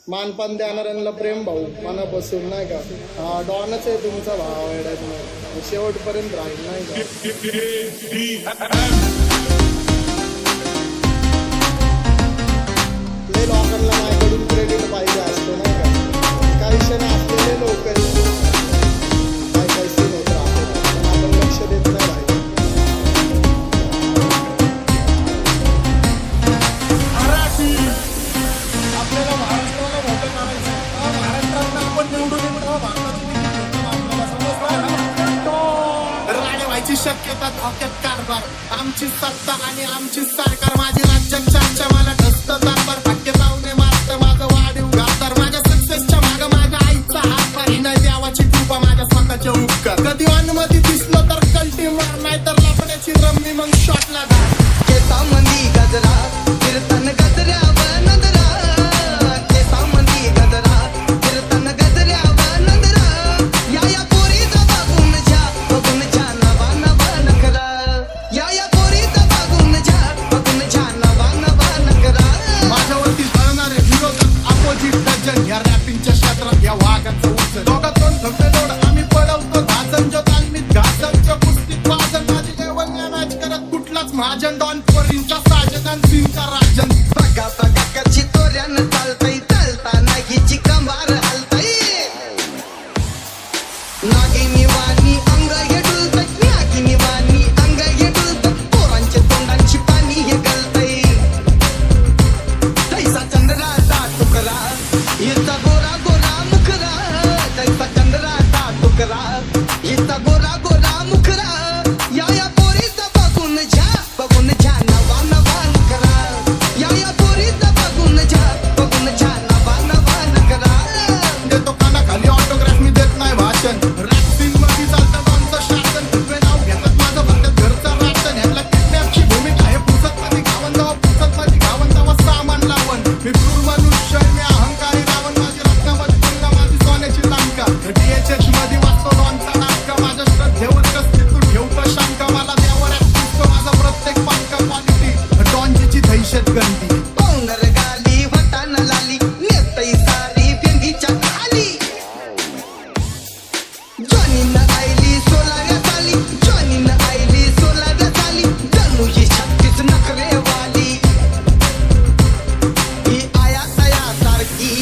मानपान देणाऱ्यांना प्रेम भाऊ मनापासून नाही का. हा डॉनच आहे तुमचा भाव एवढ्यात शेवटपर्यंत राहील नाही का. लय लोकांना माझ्याकडून क्रेडिट पाहिजे असतो नाही का. काही क्षण असलेले लोक काय काही सीन होत राहतात पण आपण लक्ष देत नाही राहील. आपल्याला महाराष्ट्राला मोठं करायचं, महाराष्ट्रात आपण निवडून राणे व्हायची शक्यता धोक्यात कारभार. आमची सत्ता आणि आमची सरकार माझी राज्यात चर्चा मला ढसत दरबार. भाग्य जाऊने मारत माझं वाढीव घातर. माझ्या सक्सेसच्या माग माझ्या आईचा हात नाही देवाची कृपा माझ्या स्वतःच्या उपकार. कधी अनुमती दिसलं तर कल्टी मार नाही तर लपण्याची रम्मी मग शॉटला घाल. केसा मंदी गजरा कीर्तन गजऱ्यावर नजरा. केसा मंदी गजरा कीर्तन गजऱ्यावर नजरा. या पोरीचा बघून झा नवा नवा नखरा. या पोरीचा बघून झा नवा नवा नखरा. माझ्यावरती जळणारे विरोधक अपोजिट डझन. या रॅपिंगच्या क्षेत्रात या वाघाचं उचल. दोघातून फक्त लोड आम्ही पडवतो धाजन. जो तालमीत घासांच्या कुस्तीत वाजन. माझी लेवल मॅच करत कुठलाच महाजन. डॉन पोरींचा साजन आणि सिंगचा राजन. बघा बघा कशी तोऱ्यानं चालतंय. चालताना हिची कंबार हलतंय. नागिनी वाणी अंग हे डुलतंय. नागिनी वाणी अंग हे डुलतंय. पोरांच्या तोंडांची पाणी हे गळतंय. तैसा चंद्राचा तुकडा हिचा गोरा गोरा मुखरा. तैसा चंद्राचा तुकडा हिचा गोरा गोरा मुखरा. या पोरीचा बघून झा नवा नवा नखरा. या पोरीचा बघून झा नवा नवा नखरा. देतो कानाखाली ऑटोग्राफ मी देत नाही भाषण. रॅप सीन मध्ये चालतं डॉनचं शासन. तुझे नाव घेतात माझं फक्त घरचं राशन. ह्याला किडनॅपची भूमिका आहे. पुसत मध्ये घावन जावा पुसत मध्ये घावन जावा सामान लावण. मी क्रूर मनुष्य मी अहंकारी रावण. माझी रत्नामध्ये तुलना माझी सोन्याची लंका. DHH मध्ये वाचतो डॉनचा नाटका. माझ्या श्रद्धेवर कसली तू ठेवतो शंका. मला देवर दिसतो माझा प्रत्येक पालका. क्वालिटी डॉनची दहशत गंदी. पावनर गाली वटान लाली नेतई सारी पेंडीच्या खाली. जॉनीनं आयली 16व्या साली. जॉनीनं आयली 16व्या साली. जणू ही 36 नखरेवाली. ही आया तया सारखी